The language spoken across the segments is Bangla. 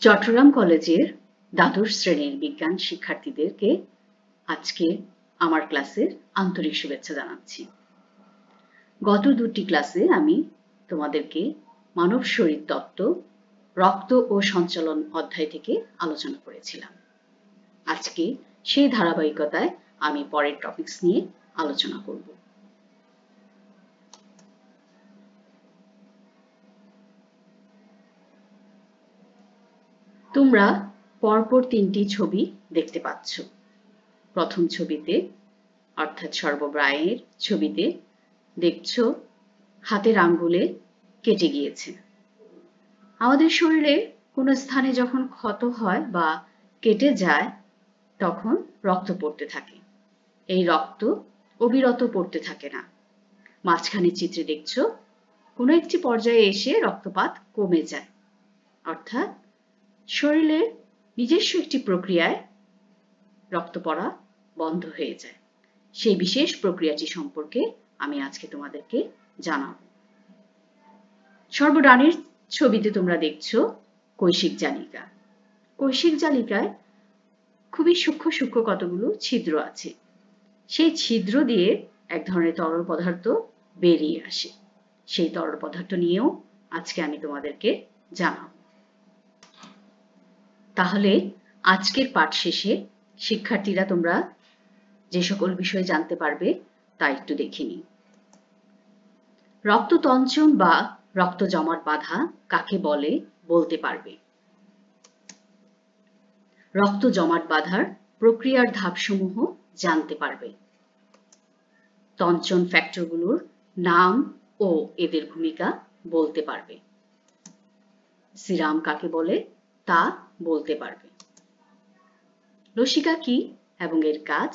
চট্টগ্রাম কলেজের দ্বাদশ শ্রেণীর বিজ্ঞান শিক্ষার্থীদেরকে আজকে আমার ক্লাসের আন্তরিক শুভেচ্ছা জানাচ্ছি। গত দুটি ক্লাসে আমি তোমাদেরকে মানব শরীর তত্ত্ব, রক্ত ও সঞ্চালন অধ্যায় থেকে আলোচনা করেছিলাম। আজকে সেই ধারাবাহিকতায় আমি পরের টপিকস নিয়ে আলোচনা করব। তোমরা পরপর তিনটি ছবি দেখতে পাচ্ছ। প্রথম ছবিতে অর্থাৎ সর্বব্রায়ের ছবিতে দেখছো হাতের আঙ্গুলে কেটে গিয়েছে। আমাদের শরীরে কোনো স্থানে যখন ক্ষত হয় বা কেটে যায় তখন রক্ত পড়তে থাকে। এই রক্ত অবিরত পড়তে থাকে না। মাঝখানে চিত্রে দেখছো কোনো একটি পর্যায়ে এসে রক্তপাত কমে যায়, অর্থাৎ শরীরের নিজস্ব একটি প্রক্রিয়ায় রক্ত পড়া বন্ধ হয়ে যায়। সেই বিশেষ প্রক্রিয়াটি সম্পর্কে আমি আজকে তোমাদেরকে জানাবো। সর্বডানের ছবিতে তোমরা দেখছো কৈশিক জালিকা। কৈশিক জালিকায় খুবই সূক্ষ্ম সূক্ষ্ম কতগুলো ছিদ্র আছে। সেই ছিদ্র দিয়ে এক ধরনের তরল পদার্থ বেরিয়ে আসে। সেই তরল পদার্থ নিয়েও আজকে আমি তোমাদেরকে জানাবো। তাহলে আজকের পাঠ শেষে শিক্ষার্থীরা তোমরা যে সকল বিষয় জানতে পারবে তা একটু দেখে নিই। রক্ততঞ্চন বা রক্ত জমাট বাঁধা কাকে বলে বলতে পারবে। রক্ত জমাট বাঁধার প্রক্রিয়ার ধাপসমূহ জানতে পারবে। তঞ্চন ফ্যাক্টরগুলোর নাম ও এদের ভূমিকা বলতে পারবে। সিরাম কাকে বলে তা বলতে পারবে। লসিকা কি এবং এর কাজ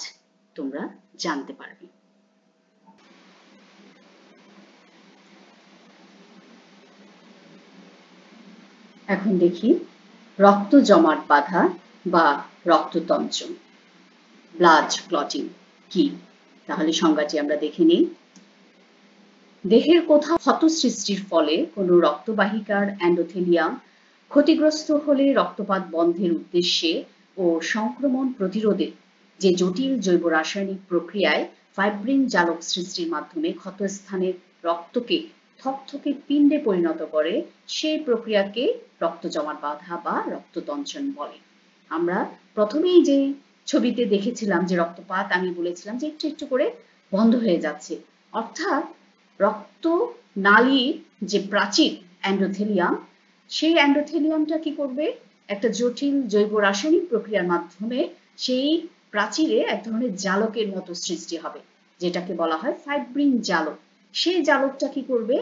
তোমরা জানতে পারবে। এখন দেখি রক্ত জমাট বাঁধা বা রক্ততঞ্চন, ব্লাড ক্লটিং কি। তাহলে সংজ্ঞাটি আমরা দেখে নিই। দেহের কোথাও ক্ষত সৃষ্টির ফলে কোনো রক্তবাহিকার এন্ডোথেলিয়াম ক্ষতিগ্রস্ত হলে রক্তপাত বন্ধের উদ্দেশ্যে ও সংক্রমণ প্রতিরোধে যে জটিল জৈব রাসায়নিক প্রক্রিয়ায় ফাইব্রিন জালক সৃষ্টির মাধ্যমে ক্ষতস্থানের রক্তকে থকথকে পিণ্ডে পরিণত করে, সেই প্রক্রিয়াকে রক্ত জমাট বাঁধা বা রক্ততঞ্চন বলে। আমরা প্রথমেই যে ছবিতে দেখেছিলাম যে রক্তপাত, আমি বলেছিলাম যে একটু একটু করে বন্ধ হয়ে যাচ্ছে, অর্থাৎ রক্ত নালীর যে প্রাচীর এন্ডোথেলিয়াম, সেই এন্ডোথেলিয়ামটা কি করবে, একটা জটিল জৈব রাসায়নিক প্রক্রিয়ার মাধ্যমে সেই প্রাচীরে এক ধরনের জালকের মতো সৃষ্টি হবে, যেটাকে বলা হয় ফাইব্রিন জালক। সেই জালকটা কি করবে,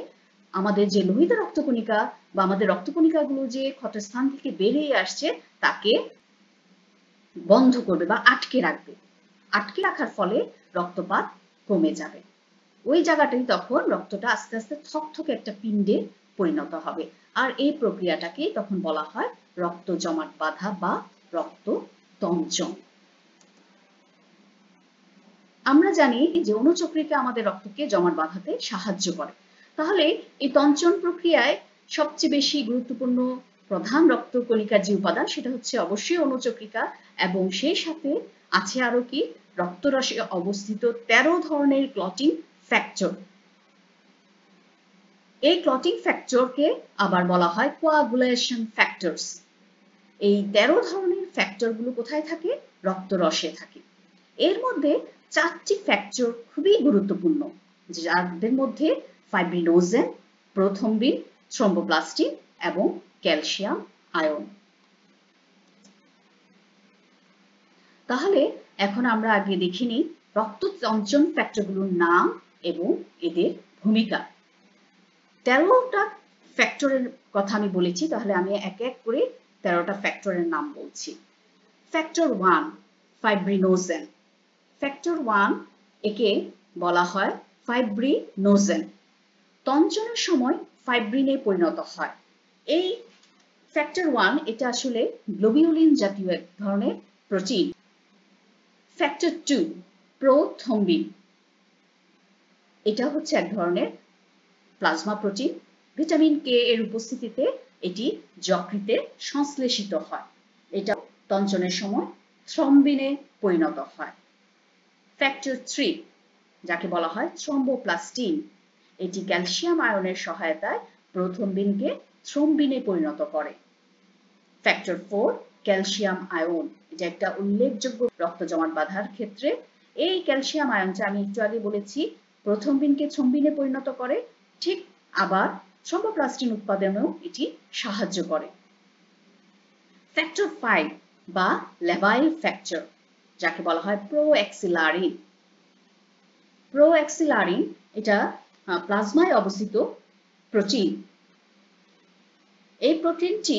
আমাদের যে লোহিত রক্তকণিকা বা আমাদের রক্তকণিকাগুলো যে ক্ষতস্থান থেকে বেরিয়ে আসছে তাকে বন্ধ করবে বা আটকে রাখবে। আটকে রাখার ফলে রক্তপাত কমে যাবে। ওই জায়গাটাই তখন রক্তটা আস্তে আস্তে থকথকে একটা পিণ্ডে পরিণত হবে। আর এই প্রক্রিয়াটাকে তখন বলা হয় রক্ত জমাট বাঁধা বা রক্ততঞ্চন। আমরা জানি যে অণুচক্রিকা আমাদের রক্তকে জমাট বাঁধাতে সাহায্য করে। তাহলে এই তঞ্চন প্রক্রিয়ায় সবচেয়ে বেশি গুরুত্বপূর্ণ প্রধান রক্তকণিকার যে উপাদান সেটা হচ্ছে অবশ্যই অণুচক্রিকা, এবং সেই সাথে আছে আরো কি, রক্তরসে অবস্থিত 13 ধরনের ক্লটিং ফ্যাক্টর। এই ক্লটিং ফ্যাক্টরকে আবার বলা হয় কোয়াগুলেশন ফ্যাক্টরস। এই 13 ধরনের ফ্যাক্টরগুলো কোথায় থাকে, রক্তরসে থাকে। এর মধ্যে 4টি ফ্যাক্টর খুবই গুরুত্বপূর্ণ, যাদের মধ্যে ফাইব্রিনোজেন, প্রোথ্রম্বিন, থ্রম্বোপ্লাস্টিন এবং ক্যালসিয়াম আয়ন। তাহলে এখন আমরা আগে দেখে নিই রক্ততঞ্চন ফ্যাক্টরগুলোর নাম এবং এদের ভূমিকা। 13টা ফ্যাক্টরের কথা আমি বলেছি, তাহলে আমি এক এক করে 13টা ফ্যাক্টরের নাম বলছি। Factor 1 fibrinogen. ফ্যাক্টর 1 একে বলা হয় ফাইব্রিনোজেন। তঞ্চনের সময় ফাইব্রিনে পরিণত হয়। এই ফ্যাক্টর 1 এটা আসলে গ্লোবিউলিন জাতীয় এক ধরনের প্রোটিন। Factor 2 prothrombin. এটা হচ্ছে এক ধরনের প্লাজমা প্রোটিন। ভিটামিন কে এর উপস্থিতিতে এটি যকৃতে সংশ্লেষিত হয়। এটা তঞ্চনের সময় থ্রম্বিনে পরিণত হয়। ফ্যাক্টর 3 যাকে বলা হয় থ্রম্বোপ্লাস্টিন, এটি ক্যালসিয়াম আয়নের সহায়তায় প্রথম্বিনকে থ্রম্বিনে পরিণত করে। ফ্যাক্টর 4 ক্যালসিয়াম আয়ন, এটা একটা উল্লেখযোগ্য রক্ত জমাট বাঁধার ক্ষেত্রে। এই ক্যালসিয়াম আয়নটা আমি একটু আগে বলেছি প্রথম্বিনকে থ্রম্বিনে পরিণত করে, ঠিক আবার থ্রম্বোপ্লাস্টিন উৎপাদনেও এটি সাহায্য করে। ফ্যাক্টর 5 বা লেবাইল ফ্যাক্টর যাকে বলা হয় প্রোঅ্যাক্সিলারিন। প্রোঅ্যাক্সিলারিন এটা প্লাজমায় অবস্থিত প্রোটিন। এই প্রোটিনটি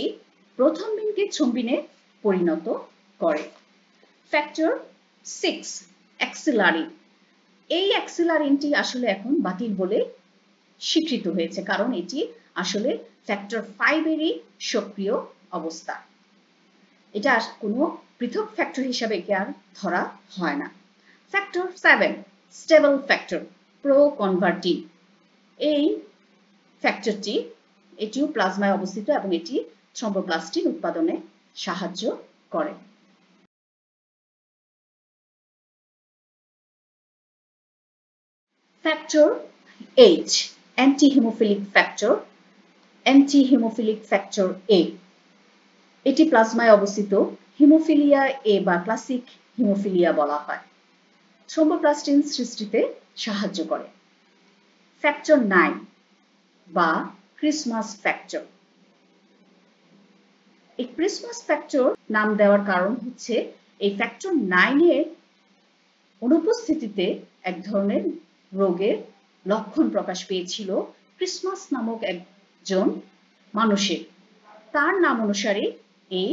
প্রথম্বিনকে থ্রম্বিনে পরিণত করে। ফ্যাক্টর 6 অ্যাক্সিলারিন, এই অ্যাক্সিলারিনটি আসলে এখন বাতিল বলে স্বীকৃত হয়েছে, কারণ এটি আসলে ফ্যাক্টর 5 এরই সক্রিয় অবস্থা। এটা কোনো পৃথক ফ্যাক্টর হিসাবে আর ধরা হয় না। ফ্যাক্টর 7 স্টেবল ফ্যাক্টর প্রোকনভার্টিন, এই ফ্যাক্টরটি এটিও প্লাজমায় অবস্থিত এবং এটি থ্রম্বোপ্লাস্টিন উৎপাদনে সাহায্য করে। ফ্যাক্টর 8 অ্যান্টিহিমোফিলিক ফ্যাক্টর, অ্যান্টিহিমোফিলিক ফ্যাক্টর এ, এটি প্লাজমায় অবস্থিত হিমোফিলিয়া এ বা ক্লাসিক হিমোফিলিয়া বলা হয়, থ্রম্বোপ্লাস্টিন সৃষ্টিতে সাহায্য করে। ফ্যাক্টর 9 বা ক্রিসমাস ফ্যাক্টর, এই ক্রিসমাস ফ্যাক্টর নাম দেওয়ার কারণ হচ্ছে এই ফ্যাক্টর 9 এর অনুপস্থিতিতে এক ধরনের রোগের লক্ষণ প্রকাশ পেয়েছিল ক্রিসমাস নামক একজন মানুষের, তার নাম অনুসারে এই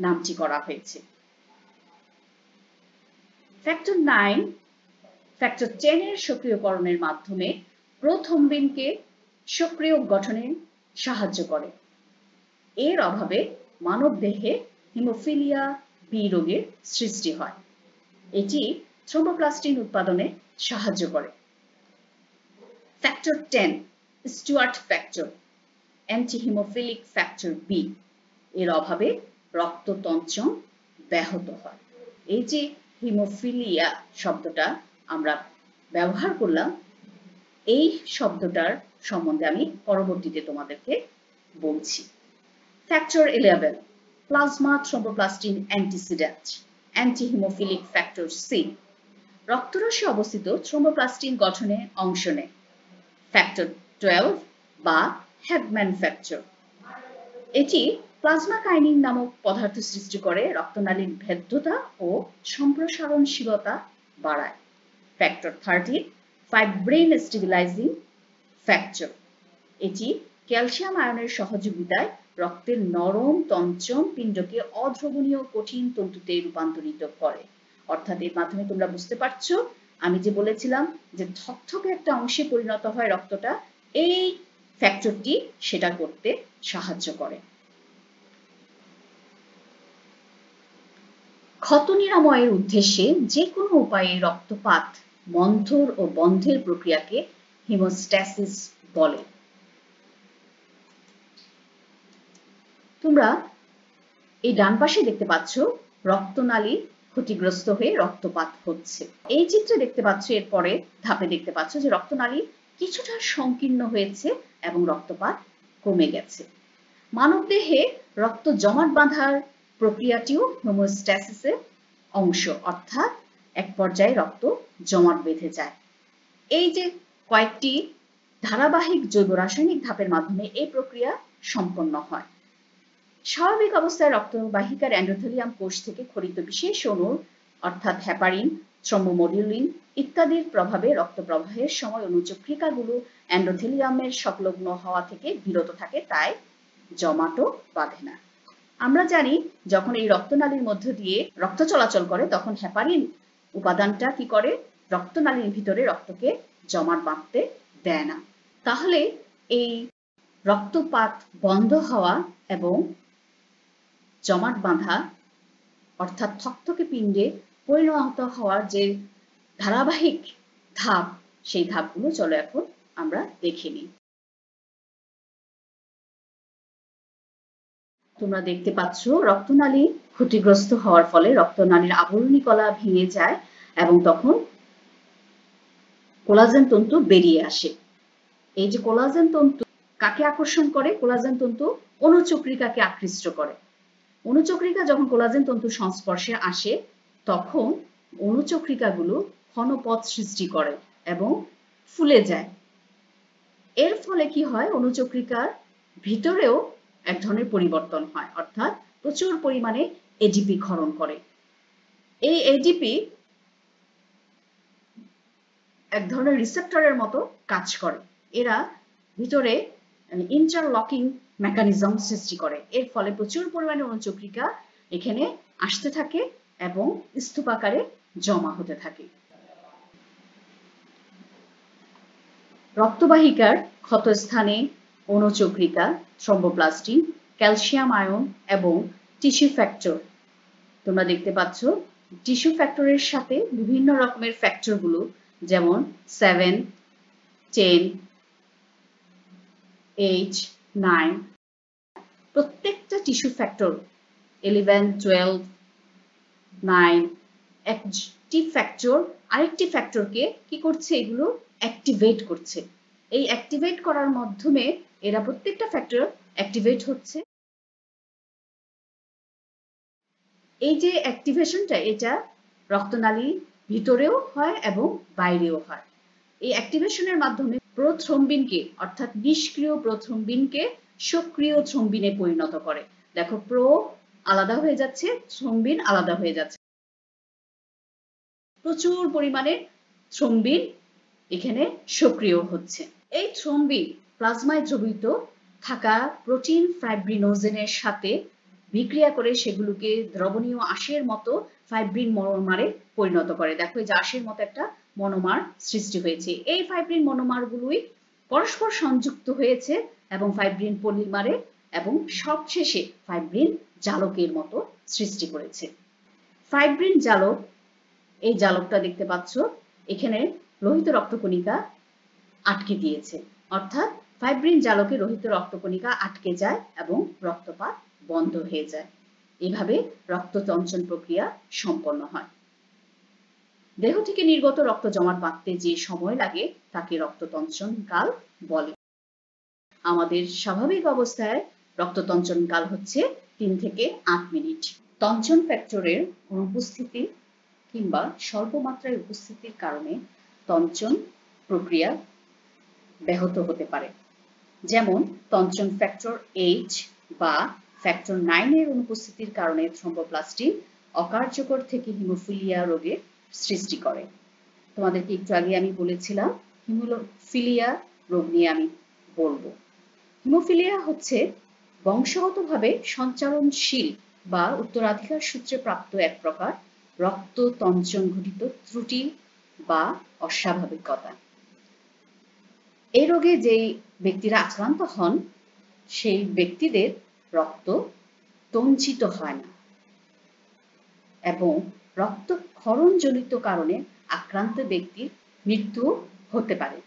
নামটি করা হয়েছে। ফ্যাক্টর 9 ফ্যাক্টর 10 এর সক্রিয়করণের মাধ্যমে প্রথম্বিনকে সক্রিয় গঠনে সাহায্য করে। এর অভাবে মানবদেহে হিমোফিলিয়া বি রোগের সৃষ্টি হয়। এটি থ্রম্বোপ্লাস্টিন উৎপাদনে সাহায্য করে। Factor 10 Stuart factor, antihemophilic factor B, এর অভাবে রক্ততঞ্চন ব্যাহত হয়। এই যে হিমোফিলিয়া শব্দটা আমরা ব্যবহার করলাম, এই শব্দটার সম্বন্ধে আমি পরবর্তীতে তোমাদেরকে বলছি। Factor 11 plasma thromboplastin antecedent, antihemophilic factor C, রক্তরসে অবস্থিত থ্রম্বোপ্লাস্টিন গঠনে অংশ নেয়। ফ্যাক্টর 12 বা হ্যাগম্যান ফ্যাক্টর, এটি প্লাজমা কাইনিন নামক পদার্থ সৃষ্টি করে রক্তনালীর ভেদ্যতা ও সম্প্রসারণশীলতা বাড়ায়। ফ্যাক্টর 13 ফাইব্রিন স্টেবিলাইজিং ফ্যাক্টর, এটি ক্যালসিয়াম আয়নের সহযোগিতায় রক্তের নরম তঞ্চন পিণ্ডকে অদ্রবণীয় কঠিন তন্তুতে রূপান্তরিত করে। অর্থাৎ এর মাধ্যমে তোমরা বুঝতে পারছো আমি যে বলেছিলাম যে থকথকে একটা অংশে পরিণত হয় রক্তটা, এই ফ্যাক্টরটি সেটা করতে সাহায্য করে। ক্ষত নিরাময়ের উদ্দেশ্যে যে কোনো উপায়ে রক্তপাত মন্থর ও বন্ধের প্রক্রিয়াকে হিমোস্ট্যাসিস বলে। তোমরা এই ডান পাশে দেখতে পাচ্ছ রক্তনালী ক্ষতিগ্রস্ত হয়ে রক্তপাত হচ্ছে। এই চিত্রে দেখতে পাচ্ছ এরপরে ধাপে দেখতে পাচ্ছ যে রক্তনালী কিছুটা সংকীর্ণ হয়েছে এবং রক্তপাত কমে গেছে। মানবদেহে রক্ত জমাট বাঁধার প্রক্রিয়াটিও হোমোস্ট্যাসিসের অংশ, অর্থাৎ এক পর্যায়ে রক্ত জমাট বেঁধে যায়। এই যে কয়েকটি ধারাবাহিক জৈব রাসায়নিক ধাপের মাধ্যমে এই প্রক্রিয়া সম্পন্ন হয়। স্বাভাবিক অবস্থায় রক্তবাহিকার এন্ডোথেলিয়াম কোষ থেকে খরিত বিশেষ অণু অর্থাৎ হেপারিন, থ্রম্বোমোডুলিন ইত্যাদির প্রভাবে রক্ত প্রবাহের সময় অণুচক্রিকাগুলো এন্ডোথেলিয়ামের সংলগ্ন হওয়া থেকে বিরত থাকে, তাই জমাটও বাঁধে না। আমরা জানি যখন এই রক্তনালীর মধ্য দিয়ে রক্ত চলাচল করে তখন হেপারিন উপাদানটা কি করে, রক্তনালীর ভিতরে রক্তকে জমাট বাঁধতে দেয় না। তাহলে এই রক্তপাত বন্ধ হওয়া এবং জমাট বাঁধা অর্থাৎ থকথকে পিণ্ডে পরিণত হওয়ার যে ধারাবাহিক ধাপ, সেই ধাপগুলো চলো এখন আমরা দেখে নিই। তোমরা দেখতে পাচ্ছ রক্তনালী ক্ষতিগ্রস্ত হওয়ার ফলে রক্তনালীর আবরণী কলা ভেঙে যায় এবং তখন কোলাজেন তন্তু বেরিয়ে আসে। এই যে কোলাজেন তন্তু কাকে আকর্ষণ করে? কোলাজেন তন্তু অণুচক্রিকাকে আকৃষ্ট করে। অণুচক্রিকা যখন কোলাজেন তন্তুর সংস্পর্শে আসে তখন অণুচক্রিকাগুলো ঘনপথ সৃষ্টি করে এবং ফুলে যায়। এর ফলে কি হয়? অণুচক্রিকার ভিতরেও এক ধরনের পরিবর্তন হয়, অর্থাৎ প্রচুর পরিমাণে এডিপি ক্ষরণ করে। এই এডিপি এক ধরনের রিসেপ্টরের মতো কাজ করে। এরা ভিতরে ইন্টারলকিং মেকানিজম সৃষ্টি করে। এর ফলে প্রচুর পরিমাণে অণুচক্রিকা এখানে আসতে থাকে এবং স্তূপাকারে জমা হতে থাকে। রক্তবাহিকার ক্ষতস্থানে অণুচক্রিকা, থ্রম্বোপ্লাস্টিন, ক্যালসিয়াম আয়ন এবং টিস্যু ফ্যাক্টর। তোমরা দেখতে পাচ্ছ টিস্যু ফ্যাক্টরের সাথে বিভিন্ন রকমের ফ্যাক্টরগুলো যেমন 7, 10, H, 9 প্রত্যেকটা টিস্যু ফ্যাক্টর 11, 12, 9 একটি ফ্যাক্টর আরেকটি ফ্যাক্টরকে কি করছে? এগুলো অ্যাক্টিভেট করছে। এই অ্যাক্টিভেট করার মাধ্যমে এরা প্রত্যেকটা ফ্যাক্টর অ্যাক্টিভেট হচ্ছে। এই যে অ্যাক্টিভেশনটা এটা রক্তনালী ভিতরেও হয় এবং বাইরেও হয়। এই অ্যাক্টিভেশনের মাধ্যমে প্রোথ্রম্বিনকে অর্থাৎ নিষ্ক্রিয় প্রোথ্রম্বিনকে সক্রিয় থ্রম্বিনে পরিণত করে। দেখো প্রো আলাদা হয়ে যাচ্ছে, থ্রম্বিন আলাদা হয়ে যাচ্ছে। প্রচুর পরিমাণে থ্রম্বিন এখানে সক্রিয় হচ্ছে। এই থ্রম্বিন প্লাজমায় দ্রবীভূত থাকা প্রোটিন ফাইব্রিনোজেনের সাথে বিক্রিয়া করে সেগুলোকে দ্রবণীয় আঁশের মতো ফাইব্রিন মনোমারে পরিণত করে। দেখো এই যে আঁশের মতো একটা মনোমার সৃষ্টি হয়েছে। এই ফাইব্রিন মনোমারগুলোই পরস্পর সংযুক্ত হয়েছে এবং ফাইব্রিন পলিমারে এবং সবশেষে ফাইব্রিন জালকের মতো সৃষ্টি করেছে। ফাইব্রিন জালক, এই জালকটা দেখতে পাচ্ছ এখানে লোহিত রক্তকণিকা আটকে দিয়েছে, অর্থাৎ ফাইব্রিন জালকে লোহিত রক্তকণিকা আটকে যায় এবং রক্তপাত বন্ধ হয়ে যায়। এভাবে রক্ততঞ্চন প্রক্রিয়া সম্পন্ন হয়। দেহ থেকে নির্গত রক্ত জমাট বাঁধতে যে সময় লাগে তাকে রক্ততঞ্চন কাল বলে। আমাদের স্বাভাবিক অবস্থায় রক্ততঞ্চন কাল হচ্ছে 3 থেকে 8 মিনিট। তঞ্চন ফ্যাক্টরের অনুপস্থিতি কিংবা স্বল্প মাত্রায় উপস্থিতির কারণে তঞ্চন প্রক্রিয়া ব্যাহত হতে পারে। যেমন তঞ্চন ফ্যাক্টর 8 বা ফ্যাক্টর 9 এর অনুপস্থিতির কারণে থ্রম্বোপ্লাস্টিন অকার্যকর থেকে হিমোফিলিয়া রোগের সৃষ্টি করে। তোমাদেরকে একটু আগে আমি বলেছিলাম হিমোফিলিয়া রোগ নিয়ে আমি বলবো। হিমোফিলিয়া হচ্ছে বংশগতভাবে সঞ্চারণশীল বা উত্তরাধিকার সূত্রে প্রাপ্ত এক প্রকার রক্ত তঞ্চন ঘটিত ত্রুটি বা অস্বাভাবিকতা। এই রোগে যেই ব্যক্তিরা আক্রান্ত হন সেই ব্যক্তিদের রক্ত তঞ্চিত হয় না এবং রক্তক্ষরণজনিত কারণে আক্রান্ত ব্যক্তির মৃত্যু হতে পারে।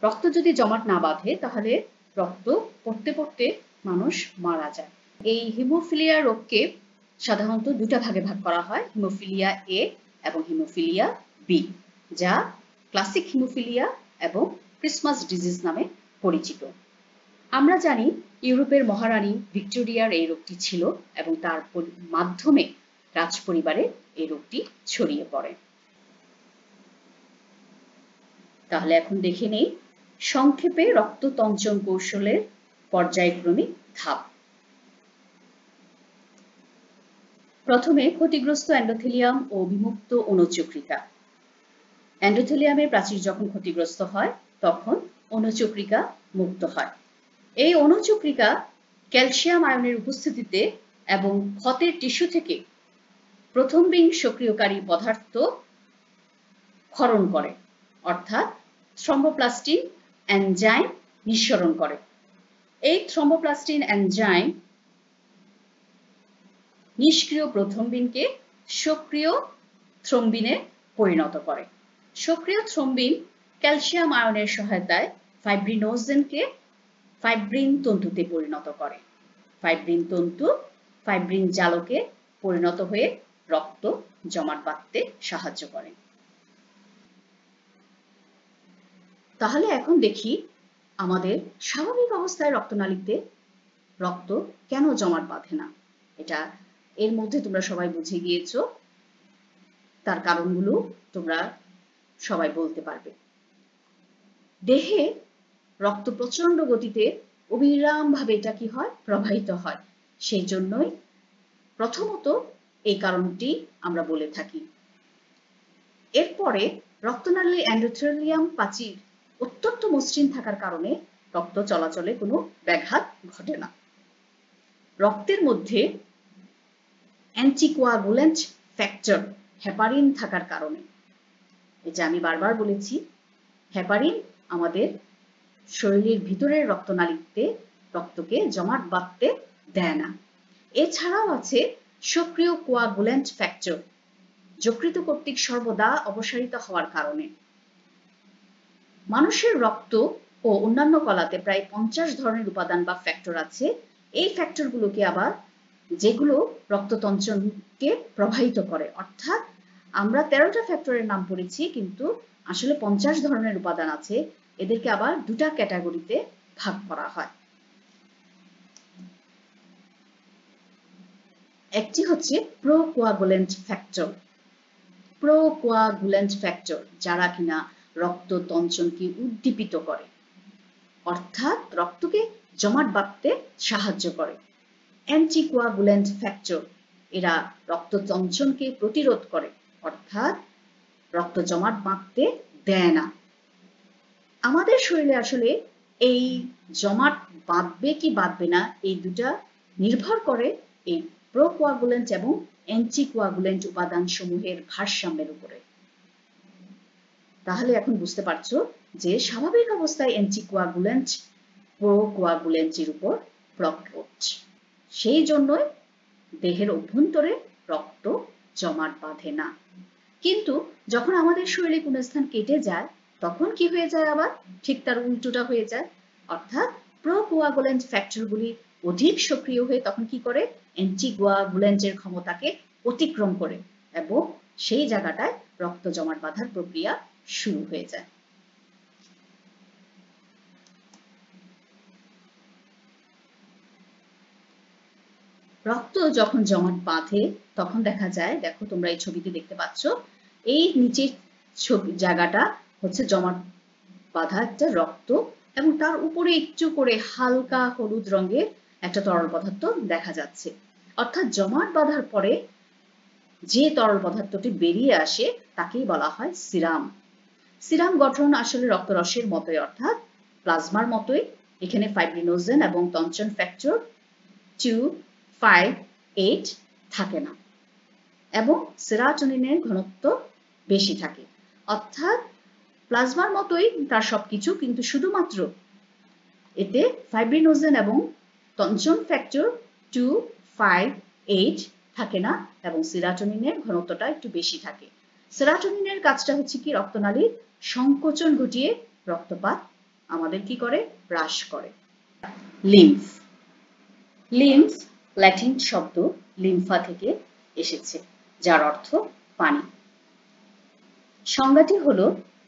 রক্ত যদি জমাট না বাঁধে তাহলে রক্ত পড়তে পড়তে মানুষ মারা যায়। এই হিমোফিলিয়া রোগকে সাধারণত দুটা ভাগে ভাগ করা হয়, হিমোফিলিয়া এ এবং হিমোফিলিয়া বি, যা ক্লাসিক হিমোফিলিয়া এবং ক্রিসমাস ডিজিজ নামে পরিচিত। আমরা জানি ইউরোপের মহারানী ভিক্টোরিয়ার এই রোগটি ছিল এবং তার মাধ্যমে রাজপরিবারে এই রোগটি ছড়িয়ে পড়ে। তাহলে এখন দেখে নেই সংক্ষেপে রক্ততঞ্চন কৌশলের পর্যায়ক্রমিক ধাপ। প্রথমে ক্ষতিগ্রস্ত এন্ডোথেলিয়াম ও বিমুক্ত অণুচক্রিকা। এন্ডোথেলিয়ামের প্রাচীর যখন ক্ষতিগ্রস্ত হয় তখন অণুচক্রিকা মুক্ত হয়। এই অণুচক্রিকা ক্যালসিয়াম আয়নের উপস্থিতিতে এবং ক্ষতের টিস্যু থেকে প্রথমবিং সক্রিয়কারী পদার্থ ক্ষরণ করে, অর্থাৎ থ্রম্বোপ্লাস্টিন এনজাইম নিঃসরণ করে। এই থ্রম্বোপ্লাস্টিন এনজাইম নিষ্ক্রিয় প্রথমবিনকে সক্রিয় থ্রম্বিনে পরিণত করে। সক্রিয় থ্রম্বিন ক্যালসিয়াম আয়নের সহায়তায় ফাইব্রিনোজেনকে ফাইব্রিন তন্তুতে পরিণত করে। ফাইব্রিন তন্তু ফাইব্রিন জালকে পরিণত হয়ে রক্ত জমাট বাঁধতে সাহায্য করে। তাহলে এখন দেখি আমাদের স্বাভাবিক অবস্থায় রক্তনালীতে রক্ত কেন জমাট বাঁধে না। এটা এর মধ্যে তোমরা সবাই বুঝে গিয়েছো, তার কারণগুলো তোমরা সবাই বলতে পারবে। দেহে রক্ত প্রচন্ড গতিতে অবিরামভাবে এটা কি হয়, প্রবাহিত হয়। সেই জন্যই প্রথমত এই কারণটি আমরা বলে থাকি। এরপরে রক্তনালীর এন্ডোথেলিয়াম প্রাচীর অত্যন্ত মসৃণ থাকার কারণে রক্ত চলাচলে কোনো ব্যাঘাত ঘটে না। রক্তের মধ্যে অ্যান্টিকোয়াগুলেন্ট ফ্যাক্টর হেপারিন থাকার কারণে, এটা আমি বারবার বলেছি, হেপারিন আমাদের শরীরের ভিতরের রক্তনালীতে রক্তকে জমাট বাঁধতে দেয় না। এছাড়াও আছে সক্রিয় কোয়াগুলেন্ট ফ্যাক্টর, যকৃত কর্তৃক সর্বদা অপসারিত হওয়ার কারণে। মানুষের রক্ত ও অন্যান্য কলাতে প্রায় 50 ধরনের উপাদান বা ফ্যাক্টর আছে। এই ফ্যাক্টরগুলোকে আবার যেগুলো রক্ততঞ্চনকে প্রবাহিত করে, অর্থাৎ আমরা 13টা ফ্যাক্টরের নাম পড়েছি কিন্তু আসলে 50 ধরনের উপাদান আছে। এদেরকে আবার দুটা ক্যাটাগরিতে ভাগ করা হয়। একটি হচ্ছে প্রোকোয়াগুলেন্ট ফ্যাক্টর। প্রোকোয়াগুলেন্ট ফ্যাক্টর যারা কিনা রক্ততঞ্চনকে উদ্দীপিত করে, অর্থাৎ রক্তকে জমাট বাঁধতে সাহায্য করে। অ্যান্টিকোয়াগুলেন্ট ফ্যাক্টর এরা রক্ততঞ্চনকে প্রতিরোধ করে, অর্থাৎ রক্ত জমাট বাঁধতে দেয় না। আমাদের শরীরে আসলে এই জমাট বাঁধবে কি বাঁধবে না এই দুটা নির্ভর করে এই প্রোকোয়াগুলেন্ট এবং অ্যান্টিকোয়াগুলেন্ট উপাদান সমূহের ভারসাম্যের উপরে। তাহলে এখন বুঝতে পারছো যে স্বাভাবিক অবস্থায় অ্যান্টিকোয়াগুলেন্ট প্রোকোয়াগুলেন্টের উপর প্রয়োগ করছে, সেই জন্যই দেহের অভ্যন্তরে রক্ত জমাট বাঁধে না। কিন্তু যখন আমাদের শরীরে কোনো স্থান কেটে যায় তখন কি হয়ে যায়, আবার ঠিক তার উল্টোটা হয়ে যায়, অর্থাৎ প্রোকোয়াগুলেন্ট ফ্যাক্টরগুলি অধিক সক্রিয় হয়ে তখন কি করে, অ্যান্টিকোয়াগুলেন্টের ক্ষমতাকে অতিক্রম করে এবং সেই জায়গাটায় রক্ত জমাট বাঁধার প্রক্রিয়া শুরু হয়ে যায়। রক্ত যখন জমাট বাঁধে তখন দেখা যায়, দেখো তোমরা এই ছবিতে দেখতে পাচ্ছ, এই নিচের জায়গাটা হচ্ছে জমাট বাঁধা একটা রক্ত এবং তার উপরে একটু করে হালকা হলুদ রঙের একটা তরল পদার্থ দেখা যাচ্ছে। অর্থাৎ জমাট বাঁধার পরে যে তরল পদার্থটি বেরিয়ে আসে তাকেই বলা হয় সিরাম। সিরাম গঠন আসলে রক্তরসের মতোই, অর্থাৎ প্লাজমার মতোই। এখানে ফাইব্রিনোজেন এবং তঞ্চন ফ্যাক্টর 2, 5, 8 থাকে না এবং সেরাটোনিনের ঘনত্ব বেশি থাকে। অর্থাৎ প্লাজমার মতোই তার সবকিছু, কিন্তু শুধুমাত্র এতে ফাইব্রিনোজেন এবং তঞ্চন ফ্যাক্টর 2, 5, 8 থাকে না এবং সেরাটোনিনের ঘনত্বটা একটু বেশি থাকে। সেরাটোনিনের কাজটা হচ্ছে কি, রক্তনালীর সংকোচন ঘটিয়ে রক্তপাত আমাদের কি করে, হ্রাস করে। লিম্ফ। লিম্ফ ল্যাটিন শব্দ লিম্ফা থেকে এসেছে, যার অর্থ পানি। সংজ্ঞাটি হলো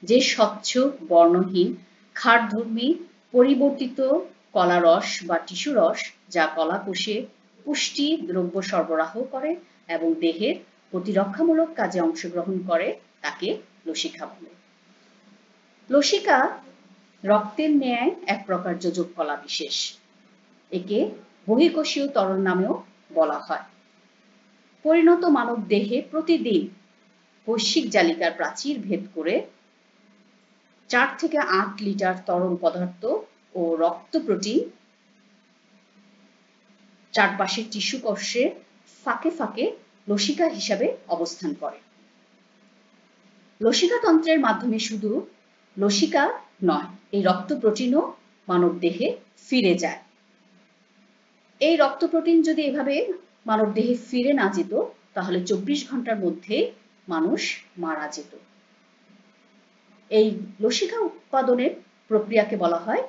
যে স্বচ্ছ বর্ণহীন ক্ষারধর্মী পরিবর্তিত কলারস বা টিস্যু রস যা কলাকোষে পুষ্টি দ্রব্য সরবরাহ করে এবং দেহের প্রতিরক্ষামূলক কাজে অংশগ্রহণ করে তাকে লসিকা বলে। লসিকা রক্তের ন্যায় এক প্রকার যোজক কলা বিশেষ। একে বহিঃকোষীয় তরল নামেও বলা হয়। পরিণত মানব দেহে প্রতিদিন কৈশিক জালিকার প্রাচীর ভেদ করে 4 থেকে 8 লিটার তরল পদার্থ ও রক্ত প্রোটিন চারপাশের টিস্যু কোষের ফাঁকে ফাঁকে লসিকা হিসাবে অবস্থান করে। লসিকাতন্ত্রের মাধ্যমে শুধু লসিকা নয়, এই রক্ত প্রোটিনও মানব দেহে ফিরে যায়। এই রক্ত প্রোটিন যদি এভাবে মানব দেহে ফিরে না যেত তাহলে 24 ঘন্টার মধ্যে মানুষ মারা যেত। এই লসিকা উৎপাদনের প্রক্রিয়াকে বলা হয়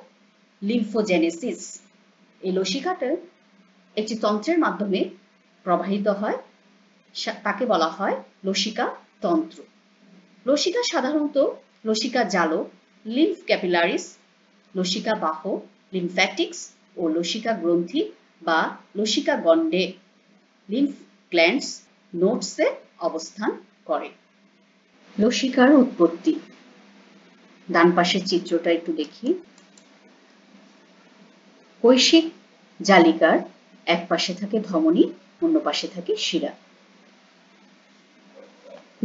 লিম্ফোজেনেসিস। এই লসিকাটা একটি তন্ত্রের মাধ্যমে প্রবাহিত হয়, তাকে বলা হয় লসিকা তন্ত্র। লসিকা সাধারণত লসিকা জালক, লিম্ফ ক্যাপিলারিস, লসিকা বাহ, লিম্ফ্যাটিক্স ও লসিকা গ্রন্থি বা লসিকা গণ্ডে, লিম্ফ গ্ল্যান্ডস, নোডসে অবস্থান করে। লসিকার উৎপত্তি, ডান পাশের চিত্রটা একটু দেখি। কৈশিক জালিকার এক পাশে থাকে ধমনী, অন্য পাশে থাকে শিরা।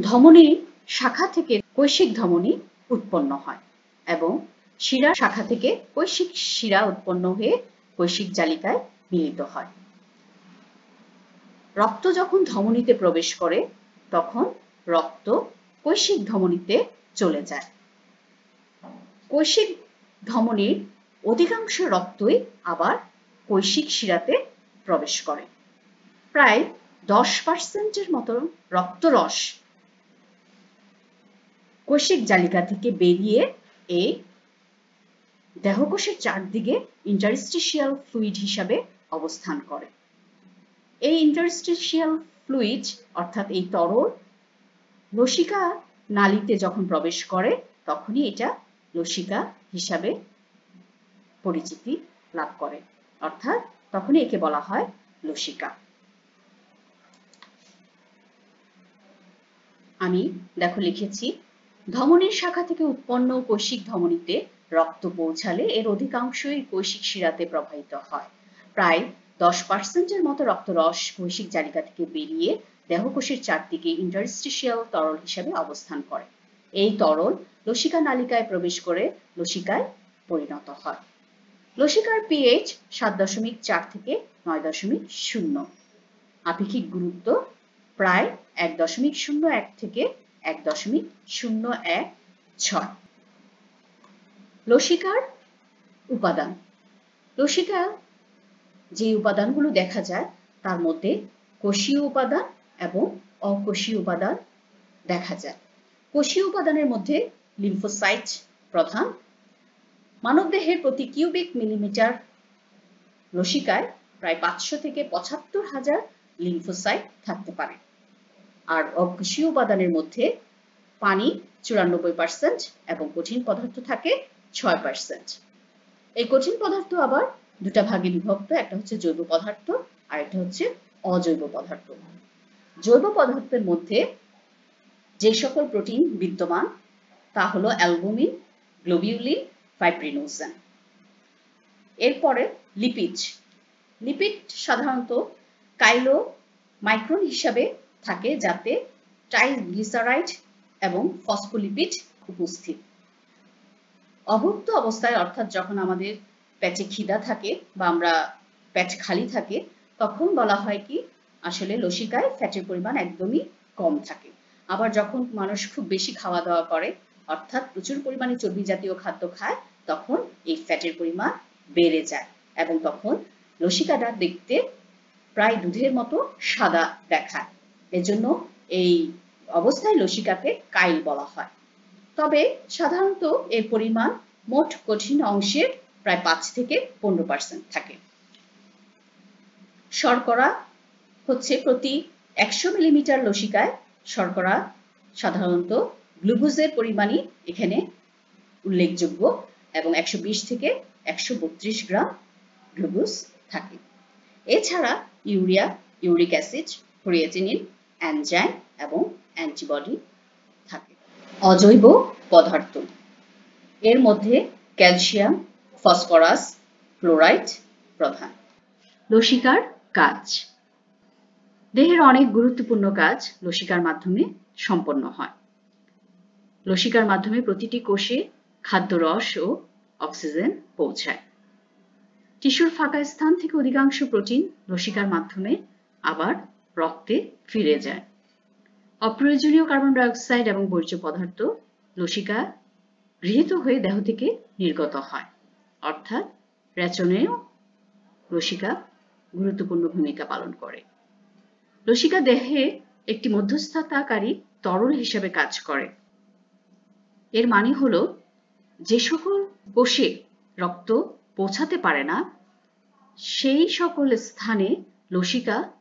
ধমনীর শাখা থেকে কৈশিক ধমনী উৎপন্ন হয় এবং শিরা শাখা থেকে কৈশিক শিরা উৎপন্ন হয়ে কৈশিক জালিকায় মিলিত হয়। রক্ত যখন ধমনীতে প্রবেশ করে তখন রক্ত কৈশিক ধমনীতে চলে যায়। কৈশিক ধমনীর অধিকাংশ রক্তই আবার কৈশিক শিরাতে প্রবেশ করে। প্রায় 10% মতো রক্তরস কৈশিক জালিকা থেকে বেরিয়ে এই দেহকোষের চারদিকে ইন্টারস্টিশিয়াল ফ্লুইড হিসাবে অবস্থান করে। এই ইন্টারস্টিশিয়াল ফ্লুইড অর্থাৎ এই তরল লসিকা নালীতে যখন প্রবেশ করে তখনই এটা লসিকা হিসাবে পরিচিতি লাভ করে, অর্থাৎ তখনই একে বলা হয় লসিকা। আমি দেখো লিখেছি, ধমনীর শাখা থেকে উৎপন্ন কৈশিক ধমনীতে রক্ত পৌঁছালে এর অধিকাংশই কৈশিক শিরাতে প্রবাহিত হয়। প্রায় 10% মতো রক্তরস কৈশিক জালিকা থেকে বেরিয়ে দেহকোষের চারদিকে ইন্টারস্টিশিয়াল তরল হিসেবে অবস্থান করে। এই তরল লসিকা নালিকায় প্রবেশ করে লসিকায় পরিণত হয়। লসিকার পিএইচ 7.4 থেকে 9.0, আপেক্ষিক গুরুত্ব প্রায় 1.01 থেকে 1.016। লসিকার উপাদান, লসিকা যে উপাদানগুলো দেখা যায় তার মধ্যে কোষীয় উপাদান এবং অকোষীয় উপাদান দেখা যায়। কোষীয় উপাদানের মধ্যে লিম্ফোসাইট প্রধান। মানবদেহের প্রতি কিউবিক মিলিমিটার লসিকায় প্রায় 500 থেকে 75,000 লিম্ফোসাইট থাকতে পারে। আর অকোষীয় উপাদানের মধ্যে পানি 94% এবং কঠিন পদার্থ থাকে 6%। এই কঠিন পদার্থ আবার দুটা ভাগে বিভক্ত, একটা হচ্ছে জৈব পদার্থ আর একটা হচ্ছে অজৈব পদার্থ। জৈব পদার্থের মধ্যে যে সকল প্রোটিন বিদ্যমান তা হলো অ্যালবুমিন, গ্লোবিউলিন, ফাইব্রিনোজেন। এরপরে লিপিড। লিপিড সাধারণত কাইলো মাইক্রন হিসাবে থাকে, যাতে ট্রাইগ্লিসারাইড এবং ফসফোলিপিড উপস্থিত। অভুক্ত অবস্থায় অর্থাৎ যখন আমাদের পেটে খিদা থাকে বা আমরা পেট খালি থাকে তখন বলা হয় কি আসলে লসিকায় ফ্যাটের পরিমাণ একদমই কম থাকে। আবার যখন মানুষ খুব বেশি খাওয়া দাওয়া করে অর্থাৎ প্রচুর পরিমাণে চর্বি জাতীয় খাদ্য খায় তখন এই ফ্যাটের পরিমাণ বেড়ে যায় এবং তখন লসিকাটা দেখতে প্রায় দুধের মতো সাদা দেখায়। এজন্য এই অবস্থায় লসিকাকে কাইল বলা হয়। তবে সাধারণত এর পরিমাণ মোট কঠিন অংশের প্রায় 5 থেকে 15% থাকে। শর্করা হচ্ছে প্রতি 100 মিলিমিটার লসিকায় শর্করা সাধারণত গ্লুকোজের পরিমাণই এখানে উল্লেখযোগ্য এবং 120 থেকে 132 গ্রাম গ্লুকোজ থাকে। এছাড়া urea, uric acid, creatinine, enzyme এবং অ্যান্টিবডি থাকে। অজৈব পদার্থ, এর মধ্যে ক্যালসিয়াম, ফসফরাস, ক্লোরাইড প্রধান। লসিকার কাজ, দেহের অনেক গুরুত্বপূর্ণ কাজ লসিকার মাধ্যমে সম্পন্ন হয়। লসিকার মাধ্যমে প্রতিটি কোষে খাদ্যরস ও অক্সিজেন পৌঁছায়। টিস্যুর ফাঁকা স্থান থেকে অধিকাংশ প্রোটিন লসিকার মাধ্যমে আবার রক্তে ফিরে যায়। অপ্রয়োজনীয় কার্বন ডাই অক্সাইড এবং বর্জ্য পদার্থ লসিকা গৃহীত হয়ে দেহ থেকে নির্গত হয়, অর্থাৎ রেচনেও লসিকা গুরুত্বপূর্ণ ভূমিকা পালন করে। লসিকা দেহে একটি মধ্যস্থতাকারী তরল হিসেবে কাজ করে। এর মানে হলো যে সকল কোষে রক্ত পৌঁছাতে পারে না সেই সকল স্থানে লসিকা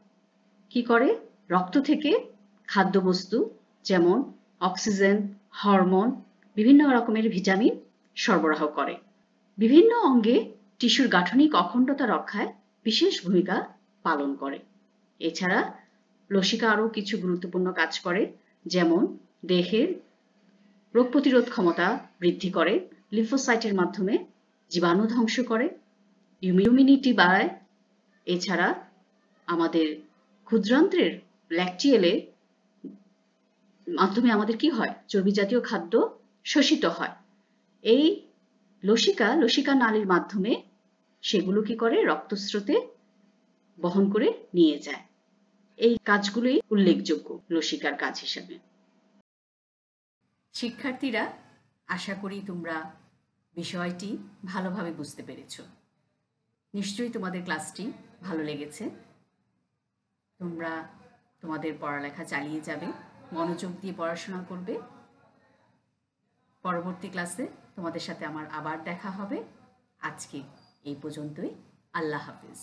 কি করে? রক্ত থেকে খাদ্যবস্তু যেমন অক্সিজেন, হরমোন, বিভিন্ন রকমের ভিটামিন সরবরাহ করে। বিভিন্ন অঙ্গে টিস্যুর গাঠনিক অখণ্ডতা রক্ষায় বিশেষ ভূমিকা পালন করে। এছাড়া লসিকা আরও কিছু গুরুত্বপূর্ণ কাজ করে, যেমন দেহের রোগ প্রতিরোধ ক্ষমতা বৃদ্ধি করে, লিম্ফোসাইটের মাধ্যমে জীবাণু ধ্বংস করে, ইমিউনিটি বাড়ায়। এছাড়া আমাদের ক্ষুদ্রান্ত্রের ল্যাকটিয়েলে মাধ্যমে আমাদের কি হয়? চর্বি জাতীয় খাদ্য শোষিত হয়। এই লসিকা নালীর মাধ্যমে সেগুলো কি করে? রক্তস্রোতে বহন করে নিয়ে যায়। এই কাজগুলোই উল্লেখযোগ্য লসিকার কাজ হিসাবে। শিক্ষার্থীরা, আশা করি তোমরা বিষয়টি ভালোভাবে বুঝতে পেরেছ। নিশ্চয়ই তোমাদের ক্লাসটি ভালো লেগেছে। তোমরা তোমাদের পড়ালেখা চালিয়ে যাবে, মনোযোগ দিয়ে পড়াশোনা করবে। পরবর্তী ক্লাসে তোমাদের সাথে আমার আবার দেখা হবে। আজকে এই পর্যন্তই। আল্লাহ হাফিজ।